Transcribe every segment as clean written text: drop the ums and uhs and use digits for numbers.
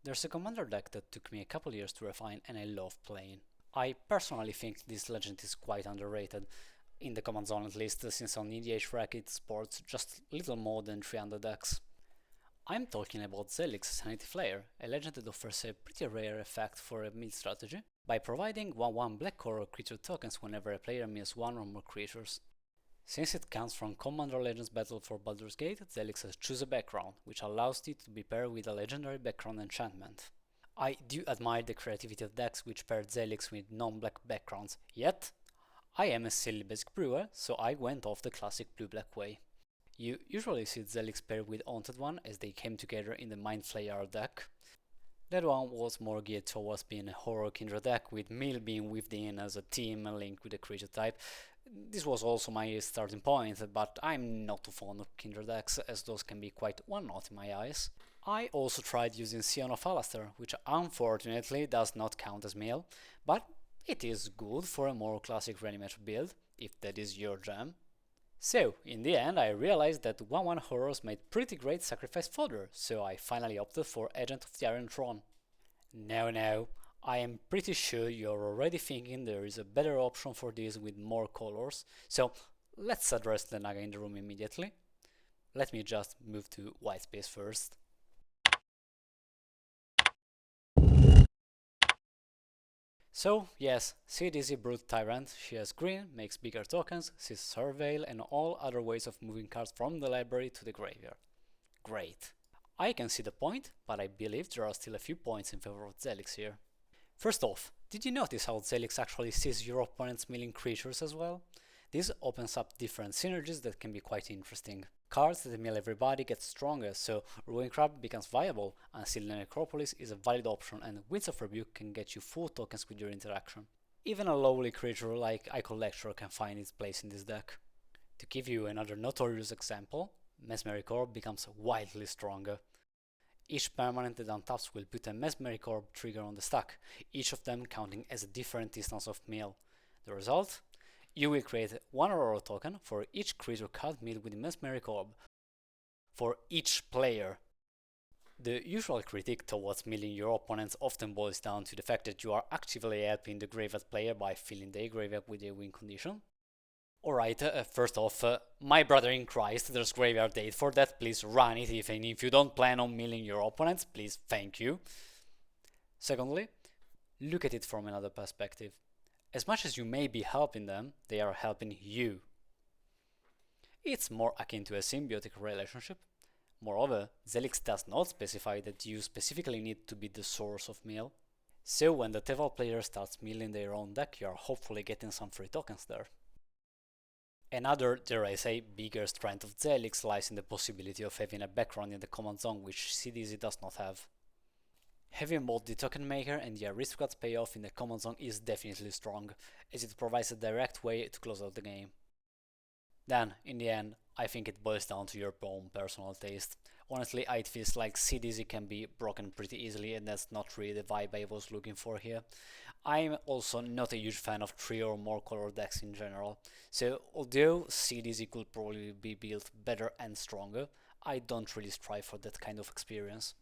There's a commander deck that took me a couple years to refine and I love playing. I personally think this legend is quite underrated, in the command zone at least, since on EDH rack it sports just little more than 300 decks. I'm talking about Zellix Sanity Flayer, a legend that offers a pretty rare effect for a mid strategy, by providing 1/1 black horror creature tokens whenever a player mills one or more creatures. Since it comes from Commander Legends Battle for Baldur's Gate, Zelix has Choose a Background, which allows it to be paired with a legendary background enchantment. I do admire the creativity of decks which pair Zelix with non-black backgrounds, yet I am a silly basic brewer, so I went off the classic blue-black way. You usually see Zelix paired with Haunted One as they came together in the Mind Flayer deck. That one was more geared towards being a horror Kindred deck, with Mill being weaved in as a team linked with a creature type. This was also my starting point, but I'm not too fond of Kindred decks, as those can be quite one-note in my eyes. I also tried using Scion of Alastair, which unfortunately does not count as Mill, but it is good for a more classic Reanimation build, if that is your jam. So, in the end, I realized that 1/1 horrors made pretty great sacrifice fodder, so I finally opted for Agent of the Iron Throne. Now, I am pretty sure you're already thinking there is a better option for this with more colors, so let's address the naga in the room immediately. Let me just move to white space first. So, yes, Sidisi Brute Tyrant, she has green, makes bigger tokens, sees Surveil and all other ways of moving cards from the library to the graveyard. Great. I can see the point, but I believe there are still a few points in favor of Zelix here. First off, did you notice how Zelix actually sees your opponent's milling creatures as well? This opens up different synergies that can be quite interesting. Cards that mill everybody get stronger, so Ruin Crab becomes viable, and Seal the Necropolis is a valid option, and Winds of Rebuke can get you full tokens with your interaction. Even a lowly creature like Icon Lecturer can find its place in this deck. To give you another notorious example, Mesmeric Orb becomes wildly stronger. Each permanent that untaps will put a Mesmeric Orb trigger on the stack, each of them counting as a different instance of mill. The result? You will create one Aurora token for each creature card milled with Mesmeric Orb. For each player. The usual critique towards milling your opponents often boils down to the fact that you are actively helping the graveyard player by filling their graveyard with a win condition. Alright, first off, my brother in Christ, there's graveyard date for that, please run it, even if you don't plan on milling your opponents, please, thank you. Secondly, look at it from another perspective. As much as you may be helping them, they are helping you. It's more akin to a symbiotic relationship. Moreover, Zelix does not specify that you specifically need to be the source of mill. So when the Teval player starts milling their own deck, you are hopefully getting some free tokens there. Another, dare I say, bigger strength of Zelix lies in the possibility of having a background in the command zone which Sidisi does not have. Having both the token maker and the Aristocrat's payoff in the command zone is definitely strong, as it provides a direct way to close out the game. Then, in the end, I think it boils down to your own personal taste. Honestly, it feels like Sidisi can be broken pretty easily, and that's not really the vibe I was looking for here. I'm also not a huge fan of 3 or more color decks in general, so although Sidisi could probably be built better and stronger, I don't really strive for that kind of experience.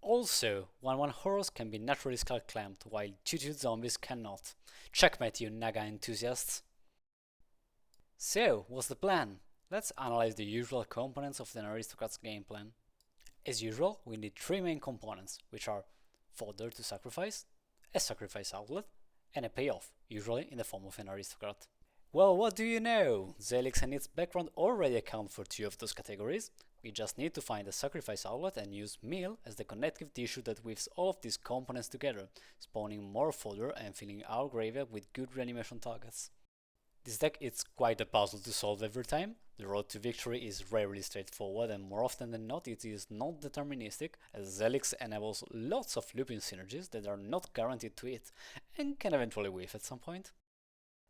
Also, 1/1 horrors can be naturally skull clamped, while 2/2 zombies cannot. Checkmate, you naga enthusiasts! So, what's the plan? Let's analyze the usual components of an Aristocrat's game plan. As usual, we need 3 main components, which are fodder to sacrifice, a sacrifice outlet, and a payoff, usually in the form of an Aristocrat. Well, what do you know? Zelix and its background already account for 2 of those categories. We just need to find a sacrifice outlet and use mill as the connective tissue that weaves all of these components together, spawning more fodder and filling our graveyard with good reanimation targets. This deck is quite a puzzle to solve every time. The road to victory is rarely straightforward, and more often than not it is not deterministic, as Zelix enables lots of looping synergies that are not guaranteed to hit, and can eventually whiff at some point.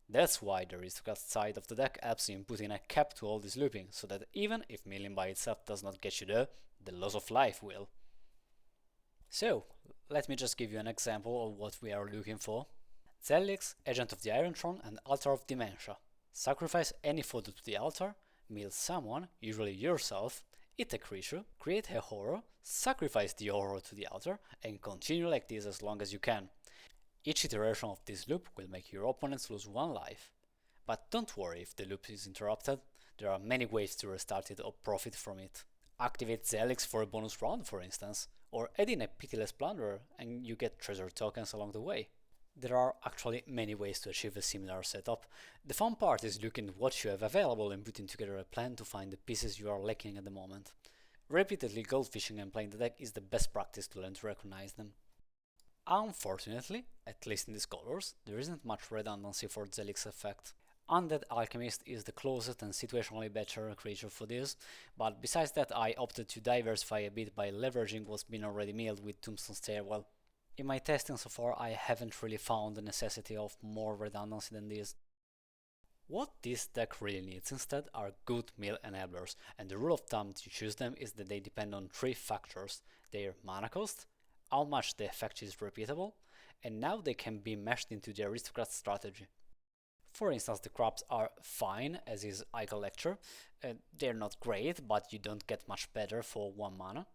That's why the Aristocrat side of the deck helps in putting a cap to all this looping, so that even if milling by itself does not get you there, the loss of life will. So, let me just give you an example of what we are looking for. Zelix, Agent of the Iron Throne and Altar of Dementia. Sacrifice any fodder to the altar, mill someone, usually yourself, Eat a creature, create a horror, sacrifice the horror to the altar, and continue like this as long as you can. Each iteration of this loop will make your opponents lose 1 life. But don't worry if the loop is interrupted, there are many ways to restart it or profit from it. Activate Zelix for a bonus round, for instance, or add in a Pitiless Plunderer and you get treasure tokens along the way. There are actually many ways to achieve a similar setup. The fun part is looking at what you have available and putting together a plan to find the pieces you are lacking at the moment. Repeatedly goldfishing and playing the deck is the best practice to learn to recognize them. Unfortunately, at least in these colors, there isn't much redundancy for Zelix effect. Undead Alchemist is the closest and situationally better creature for this, but besides that I opted to diversify a bit by leveraging what's been already milled with Tombstone Stairwell. In my testing so far, I haven't really found the necessity of more redundancy than this. What this deck really needs instead are good mill enablers, and the rule of thumb to choose them is that they depend on 3 factors: their mana cost, how much the effect is repeatable, and now they can be meshed into the Aristocrat Strategy. For instance, the crabs are fine, as is Icon Lecture. They're not great, but you don't get much better for 1 mana.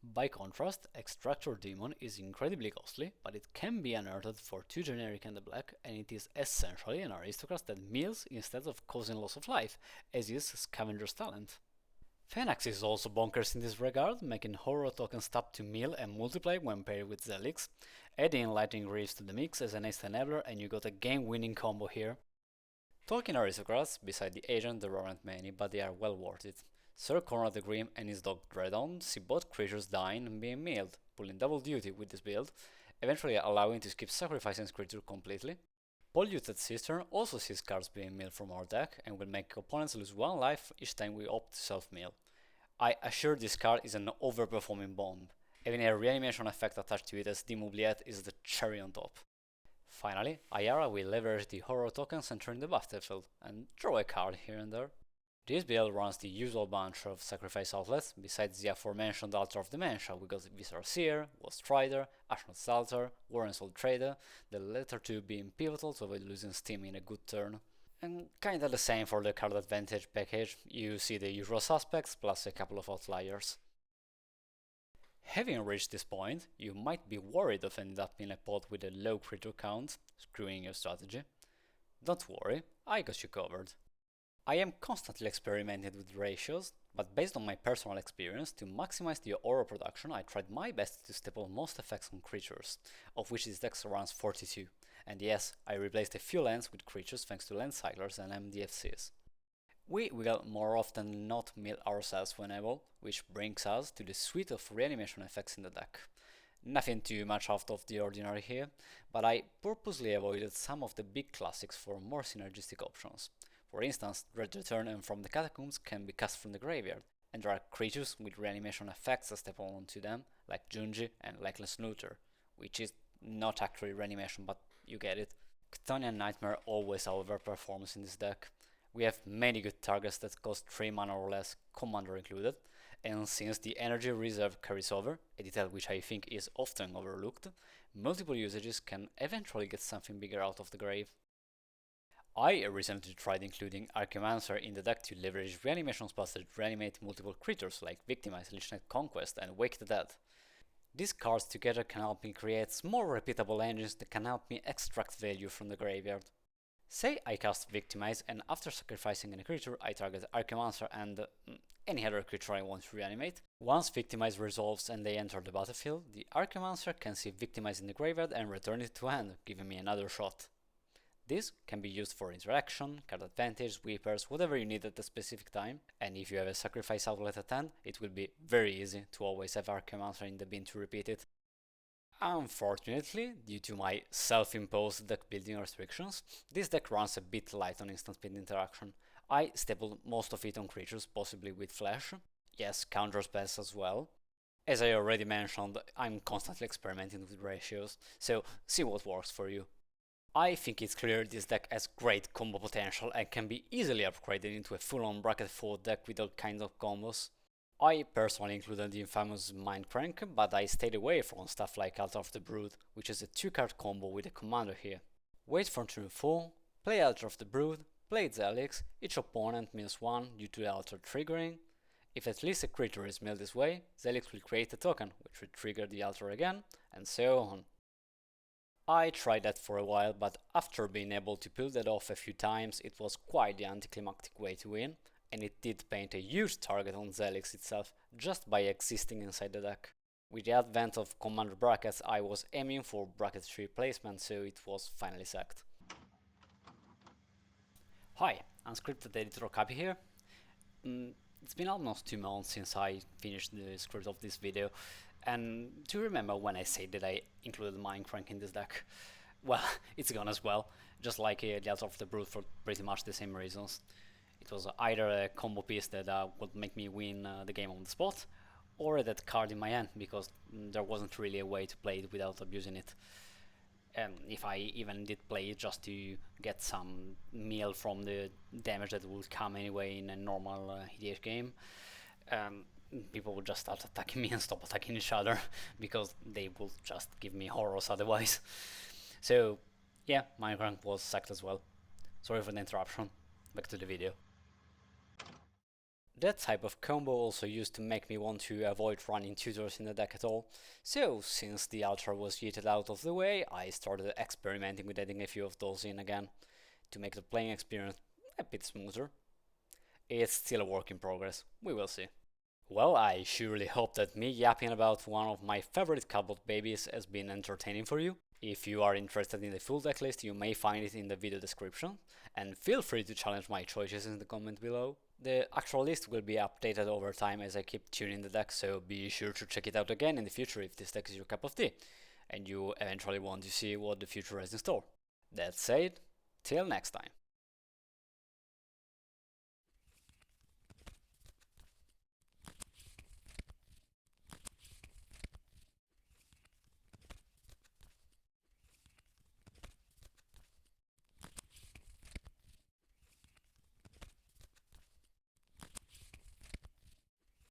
By contrast, Extractor Demon is incredibly costly, but it can be unearthed for 2 generic and a black, and it is essentially an aristocrat that mills instead of causing loss of life, as is Scavenger's Talent. Phenax is also bonkers in this regard, making horror tokens tap to mill and multiply when paired with Zelix. Add in Lightning Reefs to the mix as an ace enabler and you got a game-winning combo here. Talking aristocrats, beside the agent there aren't many, but they are well worth it. Sir Conrad the Grim and his dog Dreadon see both creatures dying and being milled, pulling double duty with this build, eventually allowing to skip sacrificing his creature completely. Polluted Cistern also sees cards being milled from our deck and will make opponents lose 1 life each time we opt to self-mill. I assure this card is an overperforming bomb. Having a reanimation effect attached to it as Demoubliette is the cherry on top. Finally, Ayara will leverage the horror tokens entering the battlefield and draw a card here and there. This build runs the usual bunch of sacrifice outlets. Besides the aforementioned Altar of Dementia, we got Visceral Seer, Ghost Strider, Ashnod's Altar, War and Soul Trader, the latter 2 being pivotal to avoid losing steam in a good turn. And kinda the same for the card advantage package, you see the usual suspects plus a couple of outliers. Having reached this point, you might be worried of ending up in a pot with a low creature count, screwing your strategy. Don't worry, I got you covered. I am constantly experimenting with ratios, but based on my personal experience, to maximize the aura production I tried my best to staple most effects on creatures, of which this deck runs 42, and yes, I replaced a few lands with creatures thanks to land cyclers and MDFCs. We will more often than not mill ourselves when able, which brings us to the suite of reanimation effects in the deck. Nothing too much out of the ordinary here, but I purposely avoided some of the big classics for more synergistic options. For instance, Dread Return and From the Catacombs can be cast from the graveyard, and there are creatures with reanimation effects that step onto them, like Junji and Legless Looter, which is not actually reanimation, but you get it. Chthonian Nightmare always overperforms in this deck. We have many good targets that cost 3 mana or less, Commander included, and since the energy reserve carries over, a detail which I think is often overlooked, multiple usages can eventually get something bigger out of the grave. I recently tried including Archimancer in the deck to leverage reanimation spells that reanimate multiple creatures like Victimize, Lich Knight Conquest and Wake the Dead. These cards together can help me create more repeatable engines that can help me extract value from the graveyard. Say I cast Victimize and after sacrificing a creature I target Archimancer and any other creature I want to reanimate. Once Victimize resolves and they enter the battlefield, the Archimancer can see Victimize in the graveyard and return it to hand, giving me another shot. This can be used for interaction, card advantage, sweepers, whatever you need at a specific time, and if you have a sacrifice outlet at hand, it will be very easy to always have Archimancer in the bin to repeat it. Unfortunately, due to my self-imposed deck building restrictions, this deck runs a bit light on instant speed interaction. I stapled most of it on creatures, possibly with flash, yes, counter spells as well. As I already mentioned, I'm constantly experimenting with ratios, so see what works for you. I think it's clear this deck has great combo potential and can be easily upgraded into a full-on bracket 4 deck with all kinds of combos. I personally included the infamous Mind Crank, but I stayed away from stuff like Altar of the Brood, which is a 2-card combo with a commander here. Wait for turn 4, play Altar of the Brood, play Zelix, each opponent mills 1 due to the altar triggering. If at least a creature is milled this way, Zelix will create a token, which will trigger the altar again, and so on. I tried that for a while, but after being able to pull that off a few times, it was quite the anticlimactic way to win, and it did paint a huge target on Zelix itself just by existing inside the deck. With the advent of commander brackets, I was aiming for bracket 3 placement, so it was finally sacked. Hi, Unscripted Editor Cappy here. It's been almost 2 months since I finished the script of this video, and do you remember when I said that I included Mindcrank in this deck? Well, it's gone as well, just like the Altar of the Brute for pretty much the same reasons. It was either a combo piece that would make me win the game on the spot, or that card in my hand, because there wasn't really a way to play it without abusing it. If I even did play it just to get some meal from the damage that would come anyway in a normal EDH game, people would just start attacking me and stop attacking each other because they would just give me horrors otherwise. So yeah, my rank was sacked as well. Sorry for the interruption, back to the video. That type of combo also used to make me want to avoid running tutors in the deck at all, so since the altar was yeeted out of the way, I started experimenting with adding a few of those in again, to make the playing experience a bit smoother. It's still a work in progress, we will see. Well, I surely hope that me yapping about one of my favorite cardboard babies has been entertaining for you. If you are interested in the full deck list, you may find it in the video description, and feel free to challenge my choices in the comment below. The actual list will be updated over time as I keep tuning the deck, so be sure to check it out again in the future if this deck is your cup of tea, and you eventually want to see what the future has in store. That said, till next time.